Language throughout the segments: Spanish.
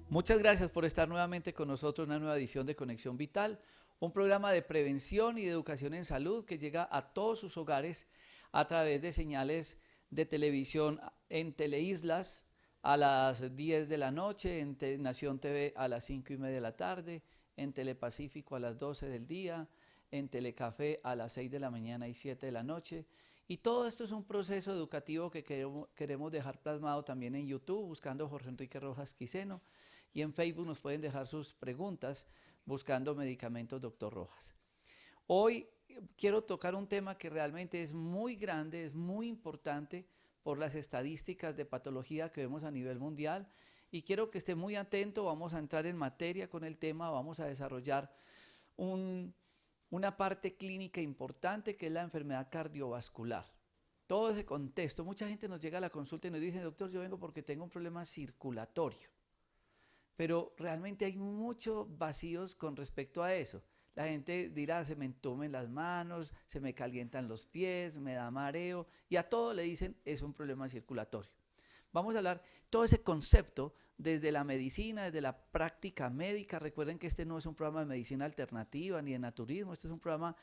Muchas gracias por estar nuevamente con nosotros en una nueva edición de Conexión Vital, un programa de prevención y de educación en salud que llega a todos sus hogares a través de señales de televisión en Teleislas a las 10 de la noche, en Nación TV a las 5:30 de la tarde, en Telepacífico a las 12 del día, en Telecafé a las 6 de la mañana y 7 de la noche. Y todo esto es un proceso educativo que queremos dejar plasmado también en YouTube, buscando Jorge Enrique Rojas Quiseno, y en Facebook nos pueden dejar sus preguntas buscando medicamentos Doctor Rojas. Hoy quiero tocar un tema que realmente es muy grande, es muy importante por las estadísticas de patología que vemos a nivel mundial y quiero que esté muy atento, vamos a entrar en materia con el tema, vamos a desarrollar un, una parte clínica importante que es la enfermedad cardiovascular. Todo ese contexto, mucha gente nos llega a la consulta y nos dice, doctor, yo vengo porque tengo un problema circulatorio, pero realmente hay muchos vacíos con respecto a eso. La gente dirá, se me entumen las manos, se me calientan los pies, me da mareo, y a todo le dicen, es un problema circulatorio. Vamos a hablar todo ese concepto desde la medicina, desde la práctica médica. Recuerden que este no es un programa de medicina alternativa ni de naturismo, este es un programa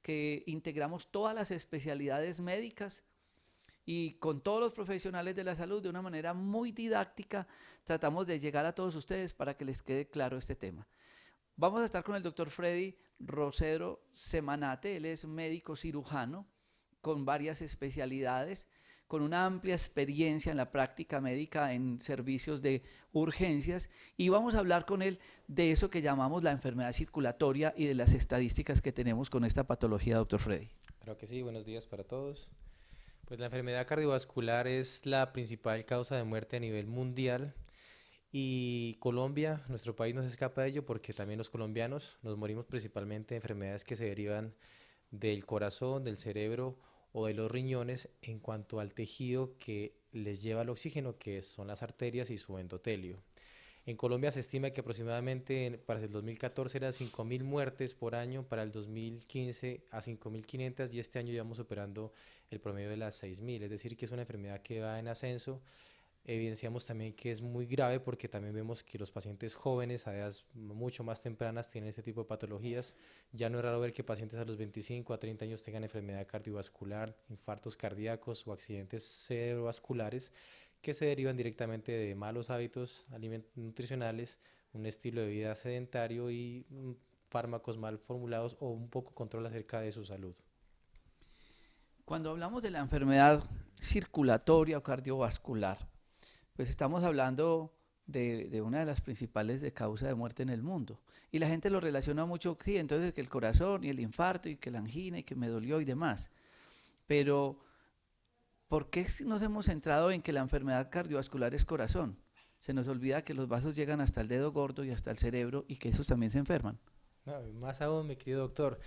que integramos todas las especialidades médicas y con todos los profesionales de la salud de una manera muy didáctica tratamos de llegar a todos ustedes para que les quede claro este tema. Vamos a estar con el doctor Freddy Rosero Semanate, él es médico cirujano con varias especialidades, con una amplia experiencia en la práctica médica en servicios de urgencias y vamos a hablar con él de eso que llamamos la enfermedad circulatoria y de las estadísticas que tenemos con esta patología, doctor Freddy. Claro que sí, buenos días para todos. Pues la enfermedad cardiovascular es la principal causa de muerte a nivel mundial y Colombia, nuestro país, no se escapa de ello porque también los colombianos nos morimos principalmente de enfermedades que se derivan del corazón, del cerebro o de los riñones en cuanto al tejido que les lleva el oxígeno, que son las arterias y su endotelio. En Colombia se estima que aproximadamente para el 2014 eran 5.000 muertes por año, para el 2015 a 5.500 y este año ya vamos superando el promedio de las 6.000, es decir, que es una enfermedad que va en ascenso. Evidenciamos también que es muy grave porque también vemos que los pacientes jóvenes a edades mucho más tempranas tienen este tipo de patologías. Ya no es raro ver que pacientes a los 25 a 30 años tengan enfermedad cardiovascular, infartos cardíacos o accidentes cerebrovasculares que se derivan directamente de malos hábitos nutricionales, un estilo de vida sedentario y fármacos mal formulados o un poco control acerca de su salud. Cuando hablamos de la enfermedad circulatoria o cardiovascular, pues estamos hablando de una de las principales de causa de muerte en el mundo. Y la gente lo relaciona mucho, sí, entonces que el corazón y el infarto y que la angina y que me dolió y demás. Pero, ¿por qué si nos hemos centrado en que la enfermedad cardiovascular es corazón? Se nos olvida que los vasos llegan hasta el dedo gordo y hasta el cerebro y que esos también se enferman. No, más aún, mi querido doctor,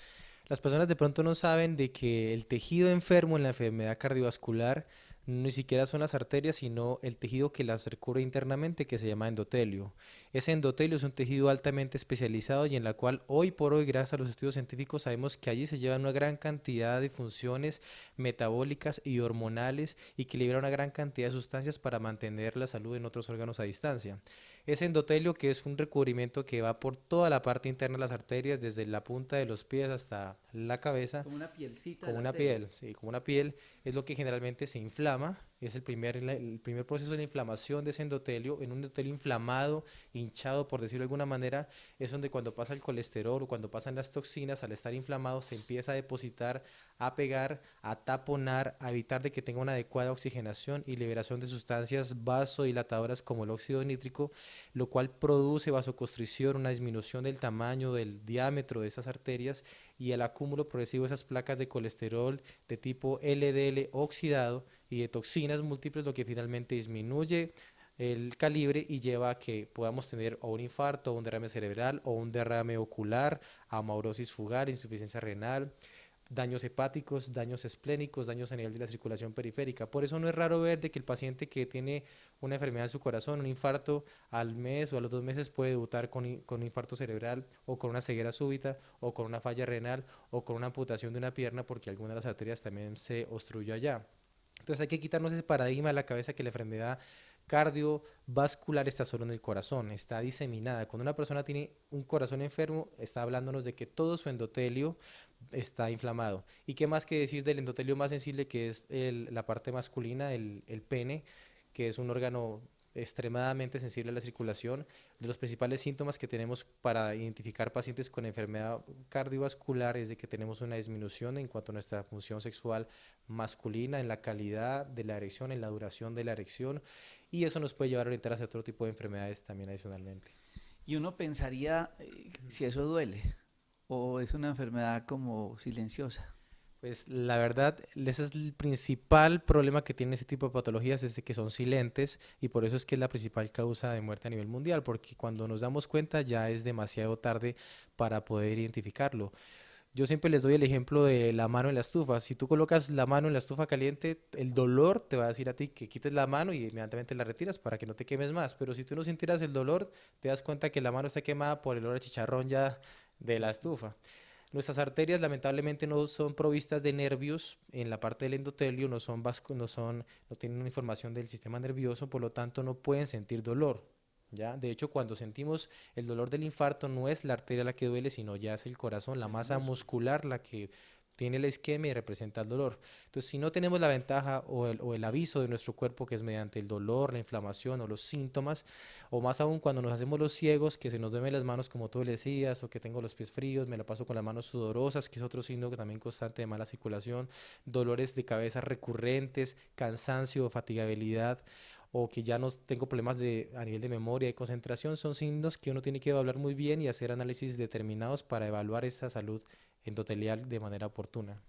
las personas de pronto no saben de que el tejido enfermo en la enfermedad cardiovascular ni siquiera son las arterias, sino el tejido que las recubre internamente, que se llama endotelio. Ese endotelio es un tejido altamente especializado y en la cual hoy por hoy, gracias a los estudios científicos, sabemos que allí se llevan una gran cantidad de funciones metabólicas y hormonales y que libera una gran cantidad de sustancias para mantener la salud en otros órganos a distancia. Ese endotelio, que es un recubrimiento que va por toda la parte interna de las arterias, desde la punta de los pies hasta la cabeza, Como una pielcita de como la una arteria. piel, sí, como una piel, es lo que generalmente se inflama. Es el primer proceso de la inflamación de ese endotelio. En un endotelio inflamado, hinchado, por decirlo de alguna manera, es donde cuando pasa el colesterol o cuando pasan las toxinas, al estar inflamado, se empieza a depositar, a pegar, a taponar, a evitar de que tenga una adecuada oxigenación y liberación de sustancias vasodilatadoras como el óxido nítrico, lo cual produce vasoconstricción, una disminución del tamaño, del diámetro de esas arterias y el acúmulo progresivo de esas placas de colesterol de tipo LDL oxidado y de toxinas múltiples, lo que finalmente disminuye el calibre y lleva a que podamos tener o un infarto, o un derrame cerebral, o un derrame ocular, amaurosis fugar, insuficiencia renal, daños hepáticos, daños esplénicos, daños a nivel de la circulación periférica. Por eso no es raro ver de que el paciente que tiene una enfermedad en su corazón, un infarto, al mes o a los 2 meses puede debutar con un infarto cerebral o con una ceguera súbita o con una falla renal o con una amputación de una pierna porque alguna de las arterias también se obstruyó allá. Entonces hay que quitarnos ese paradigma de la cabeza que la enfermedad cardiovascular está solo en el corazón, está diseminada. Cuando una persona tiene un corazón enfermo, está hablándonos de que todo su endotelio está inflamado. ¿Y qué más que decir del endotelio más sensible, que es la parte masculina, el pene, que es un órgano extremadamente sensible a la circulación? De los principales síntomas que tenemos para identificar pacientes con enfermedad cardiovascular es de que tenemos una disminución en cuanto a nuestra función sexual masculina, en la calidad de la erección, en la duración de la erección, y eso nos puede llevar a orientar hacia otro tipo de enfermedades también adicionalmente. Y uno pensaría si eso duele o es una enfermedad como silenciosa. Pues la verdad, ese es el principal problema que tiene ese tipo de patologías, es de que son silentes, y por eso es que es la principal causa de muerte a nivel mundial, porque cuando nos damos cuenta ya es demasiado tarde para poder identificarlo. Yo siempre les doy el ejemplo de la mano en la estufa. Si tú colocas la mano en la estufa caliente, el dolor te va a decir a ti que quites la mano y inmediatamente la retiras para que no te quemes más. Pero si tú no sintieras el dolor, te das cuenta que la mano está quemada por el olor a chicharrón ya de la estufa. Nuestras arterias lamentablemente no son provistas de nervios en la parte del endotelio, no tienen una información del sistema nervioso, por lo tanto no pueden sentir dolor. ¿Ya? De hecho, cuando sentimos el dolor del infarto, no es la arteria la que duele, sino ya es el corazón, la El masa músculo. muscular la que tiene la isquemia y representa el dolor. Entonces, si no tenemos la ventaja o el aviso de nuestro cuerpo, que es mediante el dolor, la inflamación o los síntomas, o más aún cuando nos hacemos los ciegos, que se nos duelen las manos como tú le decías, o que tengo los pies fríos, me la paso con las manos sudorosas, que es otro signo que también constante de mala circulación, dolores de cabeza recurrentes, cansancio o fatigabilidad, o que ya no tengo problemas a nivel de memoria y concentración, son signos que uno tiene que evaluar muy bien y hacer análisis determinados para evaluar esa salud endotelial de manera oportuna.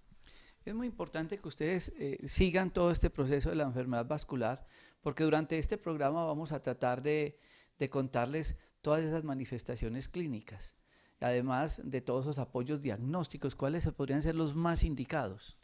Es muy importante que ustedes sigan todo este proceso de la enfermedad vascular, porque durante este programa vamos a tratar de contarles todas esas manifestaciones clínicas, además de todos esos apoyos diagnósticos, cuáles podrían ser los más indicados.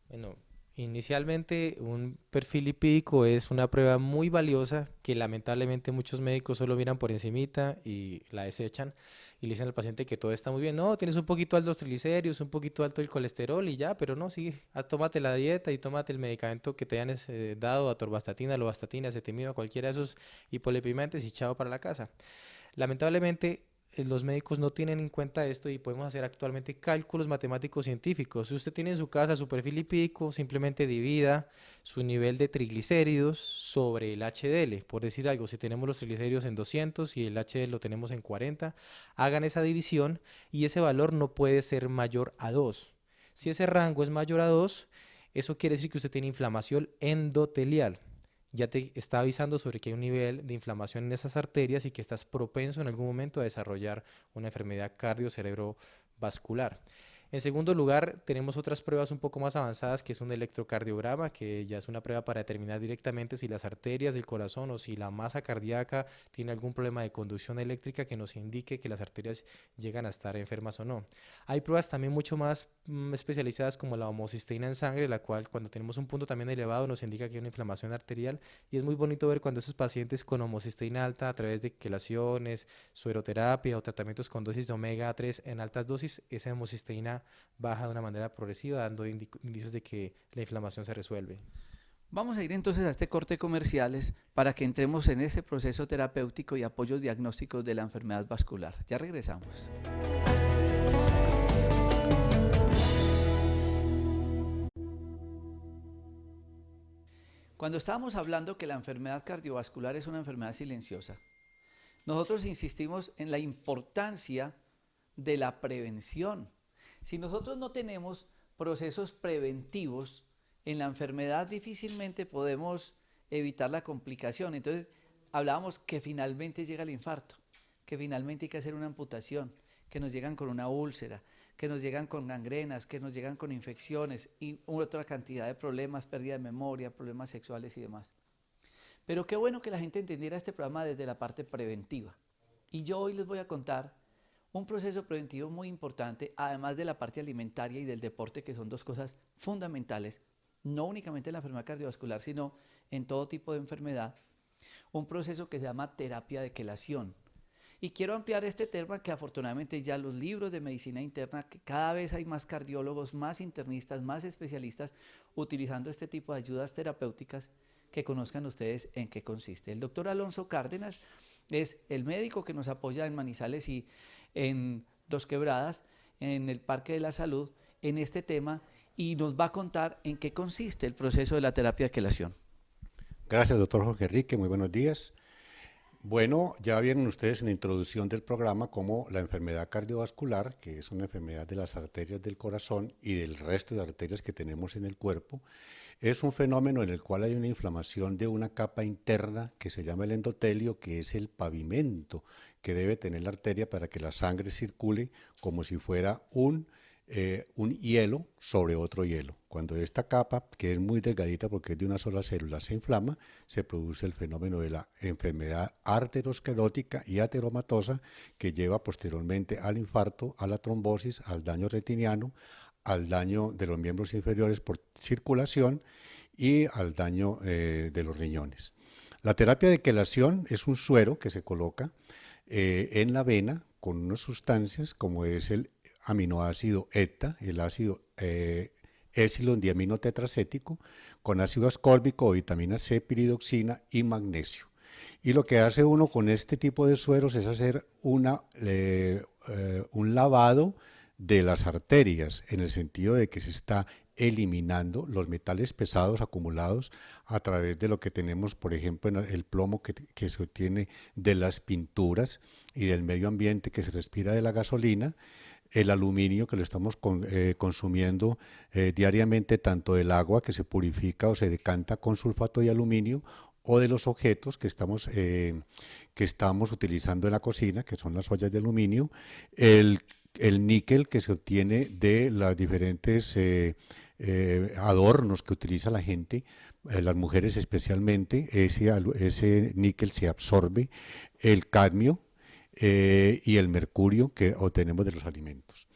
Bueno, inicialmente un perfil lipídico es una prueba muy valiosa que lamentablemente muchos médicos solo miran por encimita y la desechan y le dicen al paciente que todo está muy bien. No, tienes un poquito alto los triglicéridos, un poquito alto el colesterol y ya, pero no, sí, tómate la dieta y tómate el medicamento que te hayan dado, atorvastatina, lovastatina, ezetimiba, cualquiera de esos hipolipimentos y chao para la casa. Lamentablemente, los médicos no tienen en cuenta esto y podemos hacer actualmente cálculos matemáticos científicos. Si usted tiene en su casa su perfil lipídico, simplemente divida su nivel de triglicéridos sobre el HDL. Por decir algo, si tenemos los triglicéridos en 200 y el HDL lo tenemos en 40, hagan esa división y ese valor no puede ser mayor a 2. Si ese rango es mayor a 2, eso quiere decir que usted tiene inflamación endotelial. Ya te está avisando sobre que hay un nivel de inflamación en esas arterias y que estás propenso en algún momento a desarrollar una enfermedad cardio-cerebrovascular. En segundo lugar, tenemos otras pruebas un poco más avanzadas, que es un electrocardiograma, que ya es una prueba para determinar directamente si las arterias del corazón o si la masa cardíaca tiene algún problema de conducción eléctrica que nos indique que las arterias llegan a estar enfermas o no. Hay pruebas también mucho más especializadas, como la homocisteína en sangre, la cual cuando tenemos un punto también elevado nos indica que hay una inflamación arterial, y es muy bonito ver cuando esos pacientes con homocisteína alta, a través de quelaciones, sueroterapia o tratamientos con dosis de omega 3 en altas dosis, esa homocisteína baja de una manera progresiva, dando indicios de que la inflamación se resuelve. Vamos a ir entonces a este corte comerciales para que entremos en ese proceso terapéutico y apoyos diagnósticos de la enfermedad vascular. Ya regresamos. Cuando estábamos hablando que la enfermedad cardiovascular es una enfermedad silenciosa, nosotros insistimos en la importancia de la prevención. Si nosotros no tenemos procesos preventivos en la enfermedad, difícilmente podemos evitar la complicación. Entonces, hablábamos que finalmente llega el infarto, que finalmente hay que hacer una amputación, que nos llegan con una úlcera, que nos llegan con gangrenas, que nos llegan con infecciones y otra cantidad de problemas, pérdida de memoria, problemas sexuales y demás. Pero qué bueno que la gente entendiera este programa desde la parte preventiva. Y yo hoy les voy a contar un proceso preventivo muy importante, además de la parte alimentaria y del deporte, que son dos cosas fundamentales, no únicamente en la enfermedad cardiovascular, sino en todo tipo de enfermedad, un proceso que se llama terapia de quelación. Y quiero ampliar este tema, que afortunadamente ya los libros de medicina interna, que cada vez hay más cardiólogos, más internistas, más especialistas utilizando este tipo de ayudas terapéuticas que conozcan ustedes en qué consiste. El doctor Alonso Cárdenas es el médico que nos apoya en Manizales y en Dos Quebradas, en el Parque de la Salud, en este tema, y nos va a contar en qué consiste el proceso de la terapia de quelación. Gracias, doctor Jorge Enrique. Muy buenos días. Bueno, ya vieron ustedes en la introducción del programa cómo la enfermedad cardiovascular, que es una enfermedad de las arterias del corazón y del resto de arterias que tenemos en el cuerpo, es un fenómeno en el cual hay una inflamación de una capa interna que se llama el endotelio, que es el pavimento que debe tener la arteria para que la sangre circule como si fuera un hielo sobre otro hielo. Cuando esta capa, que es muy delgadita porque es de una sola célula, se inflama, se produce el fenómeno de la enfermedad arteriosclerótica y ateromatosa, que lleva posteriormente al infarto, a la trombosis, al daño retiniano, al daño de los miembros inferiores por circulación y al daño de los riñones. La terapia de quelación es un suero que se coloca en la vena con unas sustancias como es el aminoácido ETA, el ácido epsilon-diaminotetracético, con ácido ascórbico o vitamina C, piridoxina y magnesio. Y lo que hace uno con este tipo de sueros es hacer un lavado de las arterias, en el sentido de que se está eliminando los metales pesados acumulados a través de lo que tenemos, por ejemplo, en el plomo que se obtiene de las pinturas y del medio ambiente que se respira de la gasolina, el aluminio que lo estamos consumiendo diariamente, tanto del agua que se purifica o se decanta con sulfato de aluminio, o de los objetos que estamos utilizando en la cocina, que son las ollas de aluminio, el níquel que se obtiene de las diferentes adornos que utiliza la gente, las mujeres especialmente, ese níquel se absorbe, el cadmio y el mercurio que obtenemos de los alimentos.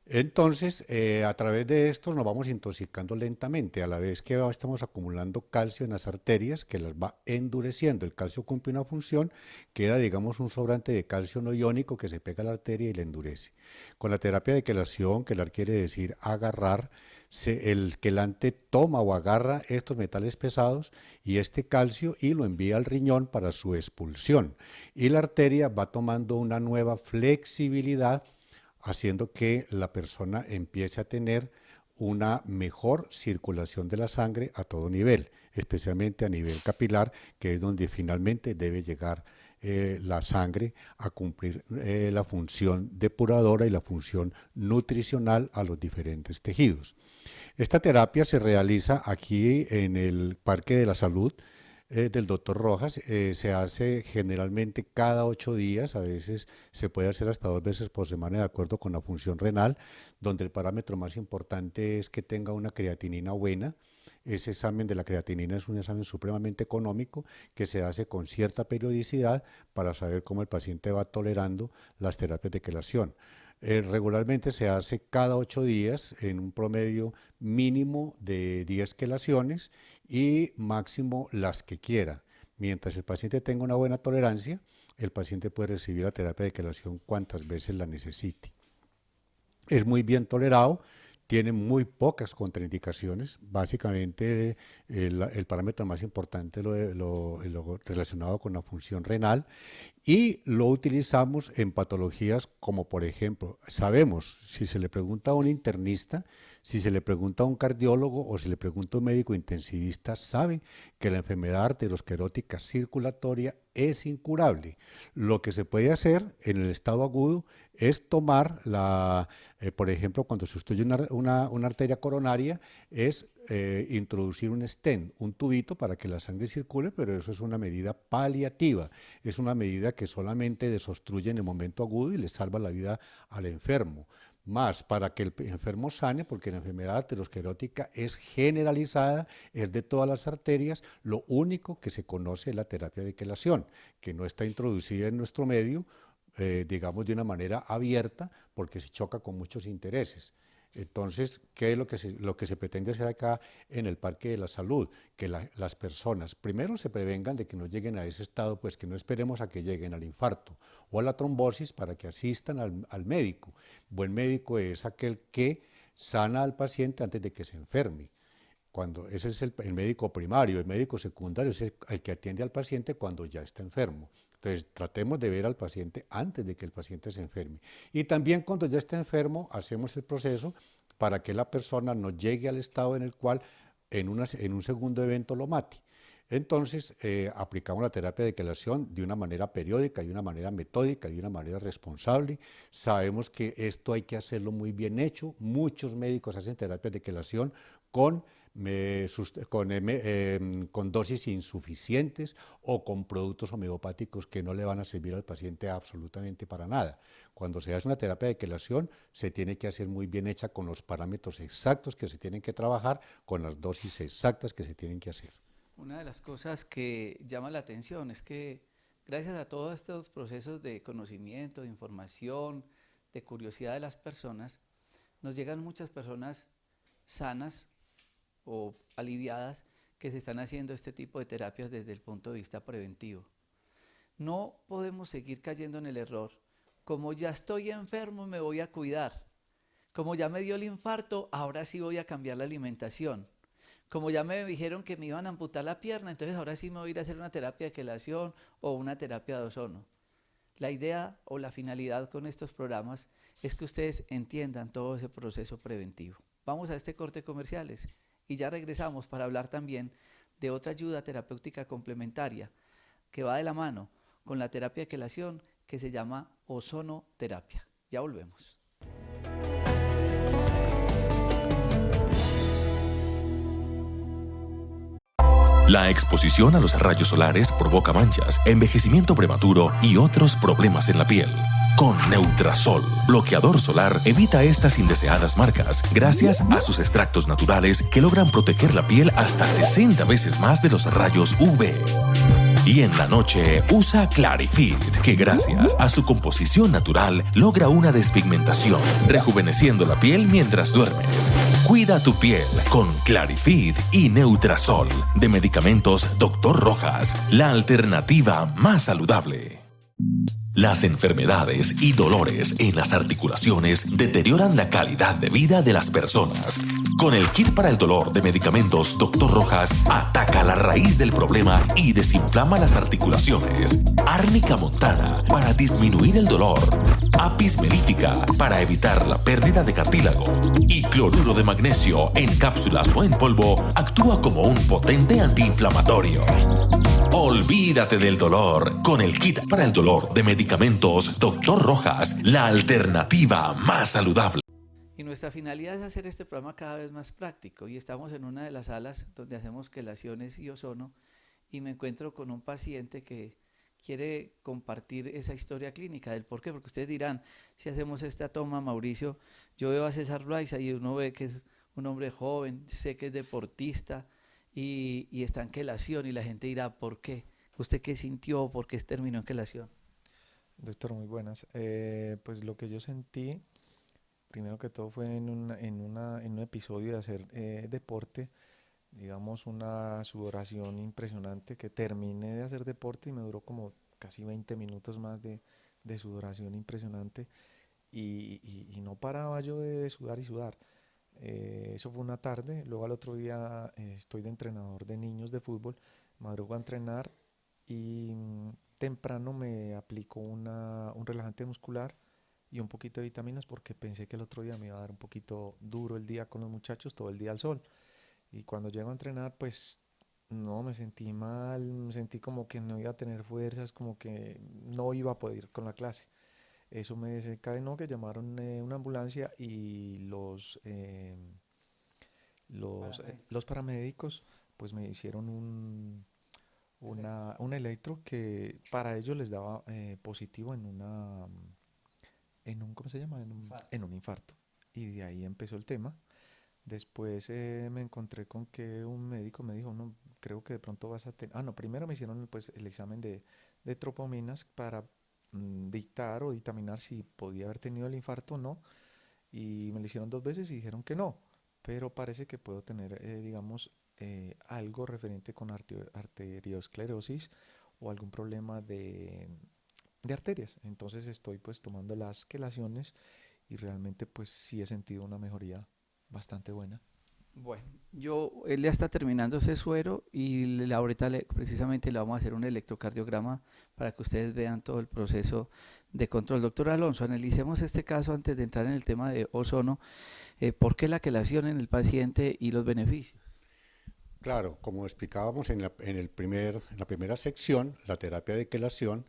Entonces, a través de esto nos vamos intoxicando lentamente, a la vez que estamos acumulando calcio en las arterias, que las va endureciendo. El calcio cumple una función, queda, digamos, un sobrante de calcio no iónico que se pega a la arteria y la endurece. Con la terapia de quelación, quelar quiere decir agarrar, el quelante toma o agarra estos metales pesados y este calcio y lo envía al riñón para su expulsión. Y la arteria va tomando una nueva flexibilidad, haciendo que la persona empiece a tener una mejor circulación de la sangre a todo nivel, especialmente a nivel capilar, que es donde finalmente debe llegar la sangre a cumplir la función depuradora y la función nutricional a los diferentes tejidos. Esta terapia se realiza aquí en el Parque de la Salud del doctor Rojas. Se hace generalmente cada 8 días, a veces se puede hacer hasta 2 veces por semana de acuerdo con la función renal, donde el parámetro más importante es que tenga una creatinina buena. Ese examen de la creatinina es un examen supremamente económico que se hace con cierta periodicidad para saber cómo el paciente va tolerando las terapias de quelación. Regularmente se hace cada 8 días en un promedio mínimo de 10 quelaciones y máximo las que quiera. Mientras el paciente tenga una buena tolerancia, el paciente puede recibir la terapia de quelación cuantas veces la necesite. Es muy bien tolerado, tiene muy pocas contraindicaciones. Básicamente el parámetro más importante es lo relacionado con la función renal, y lo utilizamos en patologías como, por ejemplo, sabemos, si se le pregunta a un internista, si se le pregunta a un cardiólogo o si le pregunta a un médico intensivista, sabe que la enfermedad arteriosclerótica circulatoria es incurable. Lo que se puede hacer en el estado agudo es tomar por ejemplo, cuando se obstruye una arteria coronaria, es introducir un stent, un tubito para que la sangre circule, pero eso es una medida paliativa, es una medida que solamente desobstruye en el momento agudo y le salva la vida al enfermo. Más para que el enfermo sane, porque la enfermedad arteriosclerótica es generalizada, es de todas las arterias, lo único que se conoce es la terapia de quelación, que no está introducida en nuestro medio, digamos, de una manera abierta, porque se choca con muchos intereses. Entonces, ¿qué es lo que se pretende hacer acá en el Parque de la Salud? Que las personas primero se prevengan de que no lleguen a ese estado, pues que no esperemos a que lleguen al infarto o a la trombosis para que asistan al médico. Buen médico es aquel que sana al paciente antes de que se enferme. cuando ese es el médico primario. El médico secundario es el que atiende al paciente cuando ya está enfermo. Entonces, tratemos de ver al paciente antes de que el paciente se enferme. Y también cuando ya está enfermo, hacemos el proceso para que la persona no llegue al estado en el cual en un segundo evento lo mate. Entonces, aplicamos la terapia de quelación de una manera periódica, de una manera metódica, de una manera responsable. Sabemos que esto hay que hacerlo muy bien hecho. Muchos médicos hacen terapias de quelación con, con dosis insuficientes o con productos homeopáticos que no le van a servir al paciente absolutamente para nada. Cuando se hace una terapia de quelación, se tiene que hacer muy bien hecha con los parámetros exactos que se tienen que trabajar, con las dosis exactas que se tienen que hacer. Una de las cosas que llama la atención es que gracias a todos estos procesos de conocimiento, de información, de curiosidad de las personas, nos llegan muchas personas sanas o aliviadas que se están haciendo este tipo de terapias desde el punto de vista preventivo. No podemos seguir cayendo en el error. Como ya estoy enfermo, me voy a cuidar. Como ya me dio el infarto, ahora sí voy a cambiar la alimentación. Como ya me dijeron que me iban a amputar la pierna, entonces ahora sí me voy a ir a hacer una terapia de quelación o una terapia de ozono. La idea o la finalidad con estos programas es que ustedes entiendan todo ese proceso preventivo. Vamos a este corte comerciales y ya regresamos para hablar también de otra ayuda terapéutica complementaria que va de la mano con la terapia de quelación que se llama ozonoterapia. Ya volvemos. La exposición a los rayos solares provoca manchas, envejecimiento prematuro y otros problemas en la piel. Con Neutrasol, bloqueador solar, evita estas indeseadas marcas gracias a sus extractos naturales que logran proteger la piel hasta 60 veces más de los rayos UV. Y en la noche usa Clarifit, que gracias a su composición natural logra una despigmentación, rejuveneciendo la piel mientras duermes. Cuida tu piel con Clarifit y Neutrasol, de Medicamentos Dr. Rojas, la alternativa más saludable. Las enfermedades y dolores en las articulaciones deterioran la calidad de vida de las personas. Con el kit para el dolor de Medicamentos Dr. Rojas, ataca la raíz del problema y desinflama las articulaciones. Árnica montana, para disminuir el dolor. Apis mellífica, para evitar la pérdida de cartílago. Y cloruro de magnesio, en cápsulas o en polvo, actúa como un potente antiinflamatorio. Olvídate del dolor con el kit para el dolor de Medicamentos Dr. Rojas, la alternativa más saludable. Y nuestra finalidad es hacer este programa cada vez más práctico y estamos en una de las salas donde hacemos quelaciones y ozono y me encuentro con un paciente que quiere compartir esa historia clínica del por qué, porque ustedes dirán, si hacemos esta toma, Mauricio, yo veo a César Loaiza y uno ve que es un hombre joven, sé que es deportista y está en quelación y la gente dirá, ¿por qué? ¿Usted qué sintió? ¿Por qué terminó en quelación? Doctor, muy buenas. Pues lo que yo sentí, primero que todo fue en un episodio de hacer deporte, digamos una sudoración impresionante, que terminé de hacer deporte y me duró como casi 20 minutos más de sudoración impresionante y no paraba yo de sudar y sudar. Eso fue una tarde, luego al otro día estoy de entrenador de niños de fútbol, madrugo a entrenar y temprano me aplico un relajante muscular y un poquito de vitaminas porque pensé que el otro día me iba a dar un poquito duro el día con los muchachos, todo el día al sol. Y cuando llego a entrenar, pues no, me sentí mal, me sentí como que no iba a tener fuerzas, como que no iba a poder ir con la clase. Eso me desencadenó que llamaron una ambulancia y los paramédicos pues me hicieron un electro que para ellos les daba positivo ¿cómo se llama? En un infarto. Y de ahí empezó el tema. Después me encontré con que un médico me dijo, no, creo que de pronto vas a tener... Ah, no, primero me hicieron pues el examen de tropominas para dictar o dictaminar si podía haber tenido el infarto o no. Y me lo hicieron 2 veces y dijeron que no. Pero parece que puedo tener, digamos, algo referente con arteriosclerosis o algún problema de arterias. Entonces estoy pues tomando las quelaciones y realmente pues sí he sentido una mejoría bastante buena. Bueno, él ya está terminando ese suero y ahorita precisamente le vamos a hacer un electrocardiograma para que ustedes vean todo el proceso de control. Doctor Alonso, analicemos este caso antes de entrar en el tema de ozono. ¿Por qué la quelación en el paciente y los beneficios? Claro, como explicábamos en la primera sección, la terapia de quelación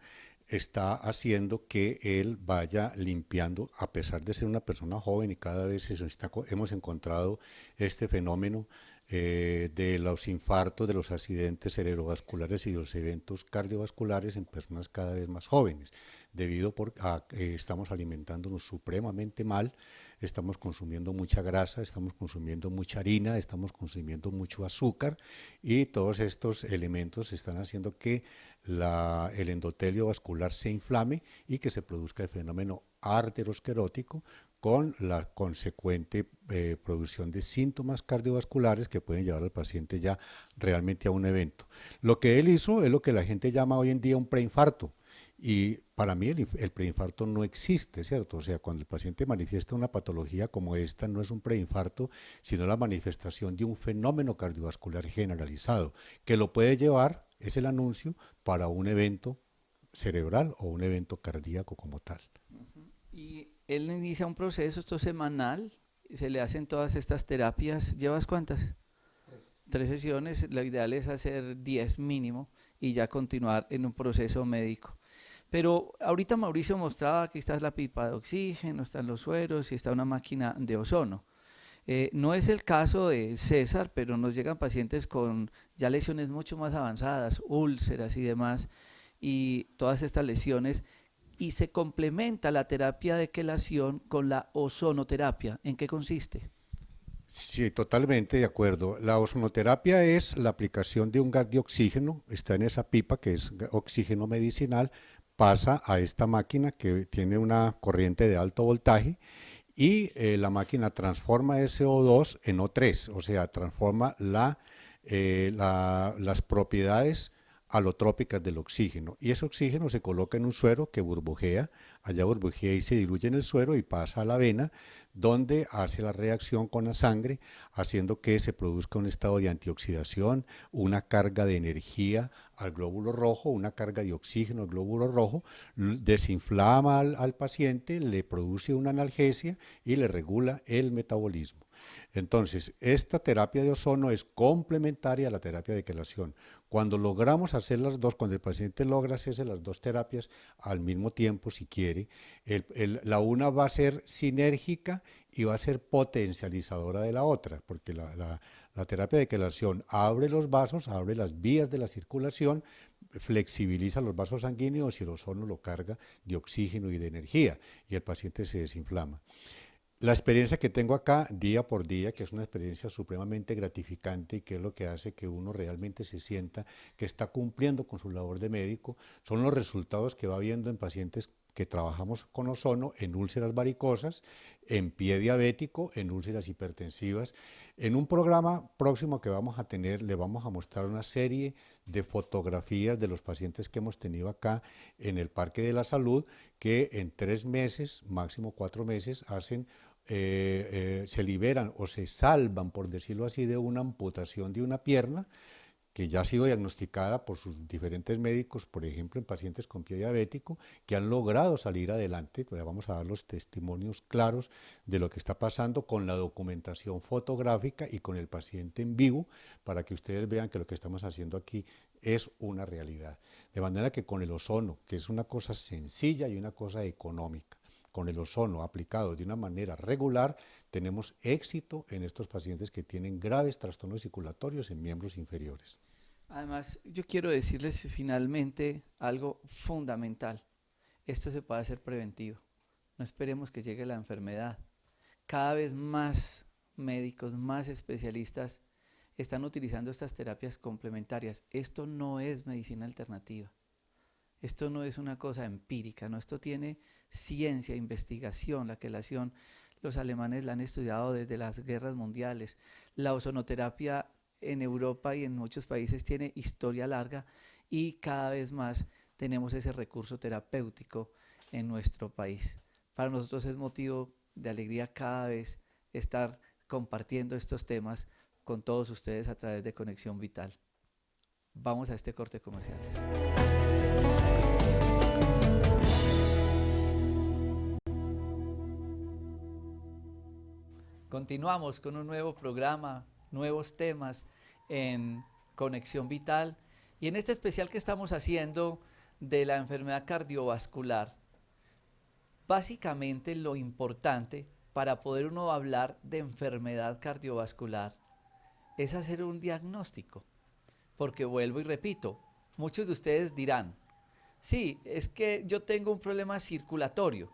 está haciendo que él vaya limpiando, a pesar de ser una persona joven y cada vez hemos encontrado este fenómeno de los infartos, de los accidentes cerebrovasculares y de los eventos cardiovasculares en personas cada vez más jóvenes, debido a que estamos alimentándonos supremamente mal, estamos consumiendo mucha grasa, estamos consumiendo mucha harina, estamos consumiendo mucho azúcar y todos estos elementos están haciendo que el endotelio vascular se inflame y que se produzca el fenómeno arteriosclerótico con la consecuente producción de síntomas cardiovasculares que pueden llevar al paciente ya realmente a un evento. Lo que él hizo es lo que la gente llama hoy en día un preinfarto. Y para mí el preinfarto no existe, ¿cierto? O sea, cuando el paciente manifiesta una patología como esta, no es un preinfarto, sino la manifestación de un fenómeno cardiovascular generalizado, que lo puede llevar, es el anuncio, para un evento cerebral o un evento cardíaco como tal. Y él inicia un proceso, esto es semanal, se le hacen todas estas terapias. ¿Llevas cuántas? 3 sesiones, lo ideal es hacer 10 mínimo y ya continuar en un proceso médico. Pero ahorita Mauricio mostraba que está la pipa de oxígeno, están los sueros y está una máquina de ozono. No es el caso de César, pero nos llegan pacientes con ya lesiones mucho más avanzadas, úlceras y demás, y todas estas lesiones, y se complementa la terapia de quelación con la ozonoterapia. ¿En qué consiste? Sí, totalmente de acuerdo. La ozonoterapia es la aplicación de un gas de oxígeno, está en esa pipa que es oxígeno medicinal, pasa a esta máquina que tiene una corriente de alto voltaje y la máquina transforma ese O2 en O3, o sea, transforma las propiedades alotrópicas del oxígeno. Y ese oxígeno se coloca en un suero que burbujea, allá burbujea y se diluye en el suero y pasa a la vena, donde hace la reacción con la sangre, haciendo que se produzca un estado de antioxidación, una carga de energía al glóbulo rojo, una carga de oxígeno al glóbulo rojo, desinflama al paciente, le produce una analgesia y le regula el metabolismo. Entonces, esta terapia de ozono es complementaria a la terapia de quelación. Cuando logramos hacer las dos, cuando el paciente logra hacerse las dos terapias al mismo tiempo, si quiere, la una va a ser sinérgica y va a ser potencializadora de la otra, porque la terapia de quelación abre los vasos, abre las vías de la circulación, flexibiliza los vasos sanguíneos y el ozono lo carga de oxígeno y de energía y el paciente se desinflama. La experiencia que tengo acá día por día, que es una experiencia supremamente gratificante y que es lo que hace que uno realmente se sienta que está cumpliendo con su labor de médico, son los resultados que va viendo en pacientes que trabajamos con ozono en úlceras varicosas, en pie diabético, en úlceras hipertensivas. En un programa próximo que vamos a tener, le vamos a mostrar una serie de fotografías de los pacientes que hemos tenido acá en el Parque de la Salud, que en 3 meses, máximo 4 meses, se liberan o se salvan, por decirlo así, de una amputación de una pierna que ya ha sido diagnosticada por sus diferentes médicos, por ejemplo, en pacientes con pie diabético, que han logrado salir adelante. Pues vamos a dar los testimonios claros de lo que está pasando con la documentación fotográfica y con el paciente en vivo, para que ustedes vean que lo que estamos haciendo aquí es una realidad. De manera que con el ozono, que es una cosa sencilla y una cosa económica, con el ozono aplicado de una manera regular, tenemos éxito en estos pacientes que tienen graves trastornos circulatorios en miembros inferiores. Además, yo quiero decirles finalmente algo fundamental. Esto se puede hacer preventivo. No esperemos que llegue la enfermedad. Cada vez más médicos, más especialistas están utilizando estas terapias complementarias. Esto no es medicina alternativa. Esto no es una cosa empírica, ¿no? Esto tiene ciencia, investigación. La quelación, los alemanes la han estudiado desde las guerras mundiales. La ozonoterapia en Europa y en muchos países tiene historia larga y cada vez más tenemos ese recurso terapéutico en nuestro país. Para nosotros es motivo de alegría cada vez estar compartiendo estos temas con todos ustedes a través de Conexión Vital. Vamos a este corte comerciales. Continuamos con un nuevo programa, nuevos temas en Conexión Vital y en este especial que estamos haciendo de la enfermedad cardiovascular. Básicamente lo importante para poder uno hablar de enfermedad cardiovascular es hacer un diagnóstico, porque vuelvo y repito, muchos de ustedes dirán, sí, es que yo tengo un problema circulatorio,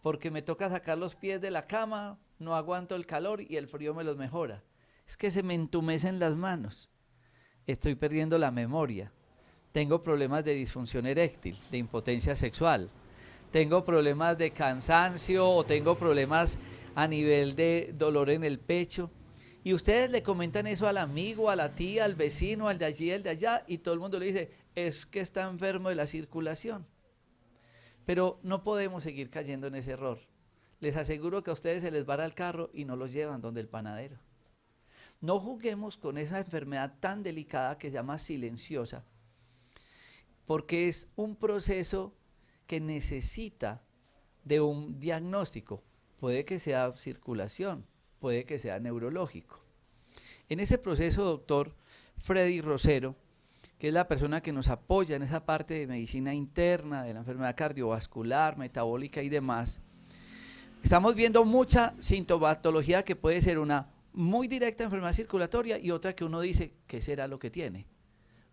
porque me toca sacar los pies de la cama, no aguanto el calor y el frío me los mejora. Es que se me entumecen las manos, estoy perdiendo la memoria, tengo problemas de disfunción eréctil, de impotencia sexual, tengo problemas de cansancio o tengo problemas a nivel de dolor en el pecho. Y ustedes le comentan eso al amigo, a la tía, al vecino, al de allí, al de allá, y todo el mundo le dice, es que está enfermo de la circulación. Pero no podemos seguir cayendo en ese error. Les aseguro que a ustedes se les vara el carro y no los llevan donde el panadero. No juguemos con esa enfermedad tan delicada que se llama silenciosa, porque es un proceso que necesita de un diagnóstico. Puede que sea circulación, puede que sea neurológico. En ese proceso, doctor Freddy Rosero, que es la persona que nos apoya en esa parte de medicina interna, de la enfermedad cardiovascular, metabólica y demás, estamos viendo mucha sintomatología que puede ser una muy directa enfermedad circulatoria y otra que uno dice, ¿qué será lo que tiene?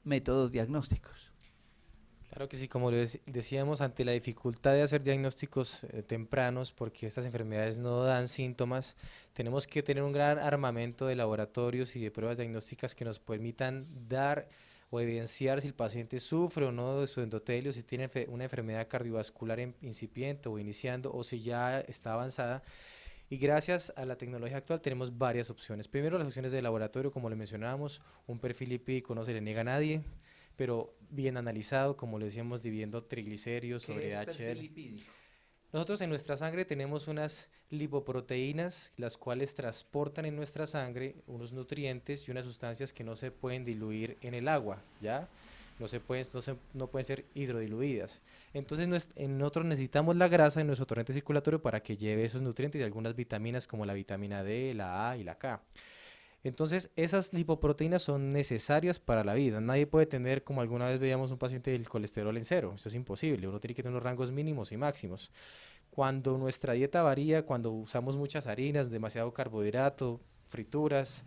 Métodos diagnósticos. Claro que sí, como decíamos, ante la dificultad de hacer diagnósticos tempranos, porque estas enfermedades no dan síntomas, tenemos que tener un gran armamento de laboratorios y de pruebas diagnósticas que nos permitan dar o evidenciar si el paciente sufre o no de su endotelio, si tiene una enfermedad cardiovascular incipiente o iniciando, o si ya está avanzada. Y gracias a la tecnología actual tenemos varias opciones. Primero, las opciones de laboratorio, como le mencionábamos, un perfil lipídico no se le niega a nadie, pero bien analizado, como le decíamos, dividiendo triglicéridos sobre ¿Qué es HDL. perfil lipídico? Nosotros en nuestra sangre tenemos unas lipoproteínas, las cuales transportan en nuestra sangre unos nutrientes y unas sustancias que no se pueden diluir en el agua, ¿ya? No pueden ser hidrodiluidas. Entonces nosotros necesitamos la grasa en nuestro torrente circulatorio para que lleve esos nutrientes y algunas vitaminas como la vitamina D, la A y la K. Entonces, esas lipoproteínas son necesarias para la vida. Nadie puede tener, como alguna vez veíamos, un paciente del colesterol en cero. Eso es imposible. Uno tiene que tener unos rangos mínimos y máximos. Cuando nuestra dieta varía, cuando usamos muchas harinas, demasiado carbohidrato, frituras,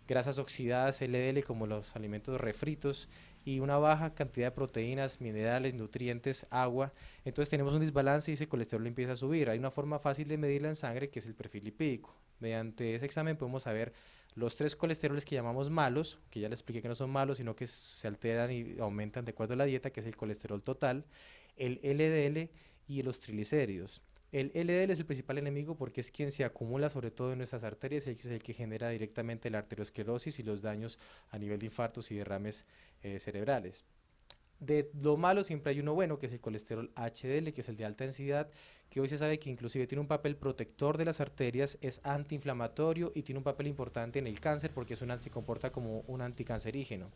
grasas oxidadas, LDL, como los alimentos refritos, y una baja cantidad de proteínas, minerales, nutrientes, agua, entonces tenemos un desbalance y ese colesterol empieza a subir. Hay una forma fácil de medirla en sangre que es el perfil lipídico. Mediante ese examen podemos saber los 3 colesteroles que llamamos malos, que ya les expliqué que no son malos, sino que se alteran y aumentan de acuerdo a la dieta, que es el colesterol total, el LDL y los triglicéridos. El LDL es el principal enemigo porque es quien se acumula sobre todo en nuestras arterias y es el que genera directamente la arteriosclerosis y los daños a nivel de infartos y derrames cerebrales. De lo malo siempre hay uno bueno, que es el colesterol HDL, que es el de alta densidad, que hoy se sabe que inclusive tiene un papel protector de las arterias, es antiinflamatorio y tiene un papel importante en el cáncer porque se comporta como un anticancerígeno.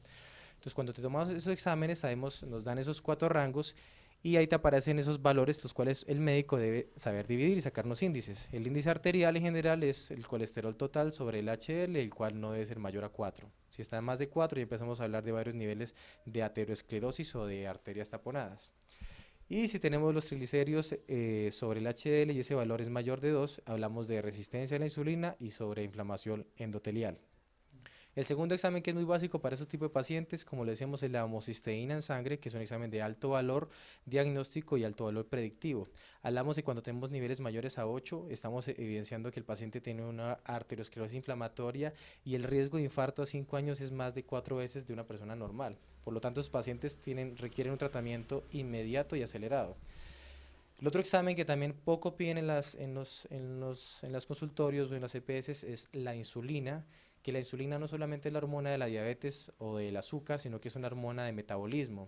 Entonces, cuando te tomamos esos exámenes, nos dan esos 4 rangos y ahí te aparecen esos valores, los cuales el médico debe saber dividir y sacarnos índices. El índice arterial en general es el colesterol total sobre el HDL, el cual no debe ser mayor a 4. Si está en más de 4, ya empezamos a hablar de varios niveles de aterosclerosis o de arterias taponadas. Y si tenemos los triglicéridos sobre el HDL y ese valor es mayor de 2, hablamos de resistencia a la insulina y sobre inflamación endotelial. El segundo examen, que es muy básico para esos tipos de pacientes, como le decíamos, es la homocisteína en sangre, que es un examen de alto valor diagnóstico y alto valor predictivo. Hablamos de cuando tenemos niveles mayores a 8, estamos evidenciando que el paciente tiene una arteriosclerosis inflamatoria y el riesgo de infarto a 5 años es más de 4 veces de una persona normal. Por lo tanto, los pacientes requieren un tratamiento inmediato y acelerado. El otro examen que también poco piden en los consultorios o en las EPS es la insulina, que la insulina no solamente es la hormona de la diabetes o del azúcar, sino que es una hormona de metabolismo.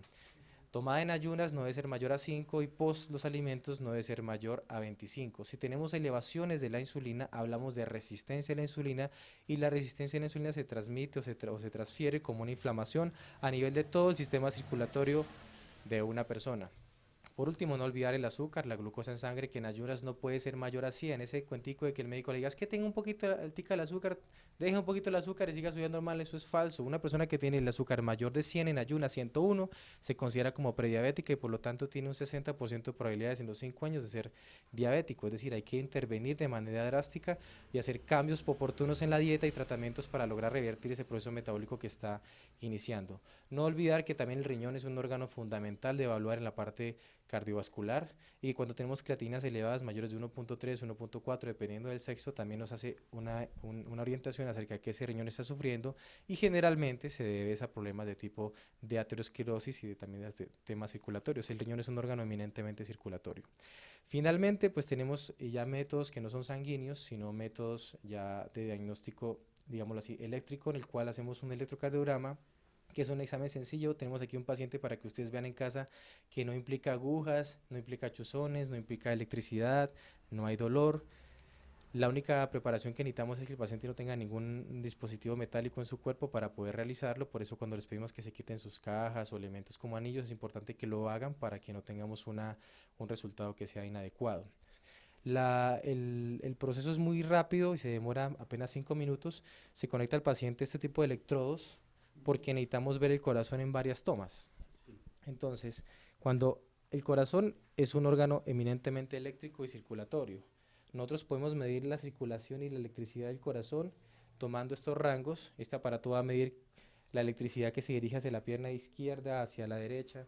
Tomada en ayunas no debe ser mayor a 5 y post los alimentos no debe ser mayor a 25. Si tenemos elevaciones de la insulina, hablamos de resistencia a la insulina y la resistencia a la insulina se transmite o se transfiere como una inflamación a nivel de todo el sistema circulatorio de una persona. Por último, no olvidar el azúcar, la glucosa en sangre, que en ayunas no puede ser mayor a 100. Ese cuentico de que el médico le diga, es que tenga un poquito altica el azúcar, deje un poquito el azúcar y siga subiendo normal, eso es falso. Una persona que tiene el azúcar mayor de 100 en ayunas, 101, se considera como prediabética y por lo tanto tiene un 60% de probabilidades en los 5 años de ser diabético. Es decir, hay que intervenir de manera drástica y hacer cambios oportunos en la dieta y tratamientos para lograr revertir ese proceso metabólico que está iniciando. No olvidar que también el riñón es un órgano fundamental de evaluar en la parte cardiovascular y cuando tenemos creatinas elevadas mayores de 1.3, 1.4 dependiendo del sexo también nos hace una orientación acerca de que ese riñón está sufriendo y generalmente se debe a problemas de tipo de aterosclerosis y también de temas circulatorios. El riñón es un órgano eminentemente circulatorio. Finalmente pues tenemos ya métodos que no son sanguíneos sino métodos ya de diagnóstico digámoslo así eléctrico en el cual hacemos un electrocardiograma que es un examen sencillo. Tenemos aquí un paciente para que ustedes vean en casa que no implica agujas, no implica chuzones, no implica electricidad, no hay dolor. La única preparación que necesitamos es que el paciente no tenga ningún dispositivo metálico en su cuerpo para poder realizarlo, por eso cuando les pedimos que se quiten sus cajas o elementos como anillos es importante que lo hagan para que no tengamos un resultado que sea inadecuado. El proceso es muy rápido y se demora apenas 5 minutos, se conecta al paciente este tipo de electrodos, porque necesitamos ver el corazón en varias tomas. Entonces, cuando el corazón es un órgano eminentemente eléctrico y circulatorio, nosotros podemos medir la circulación y la electricidad del corazón tomando estos rangos. Este aparato va a medir la electricidad que se dirige hacia la pierna izquierda, hacia la derecha,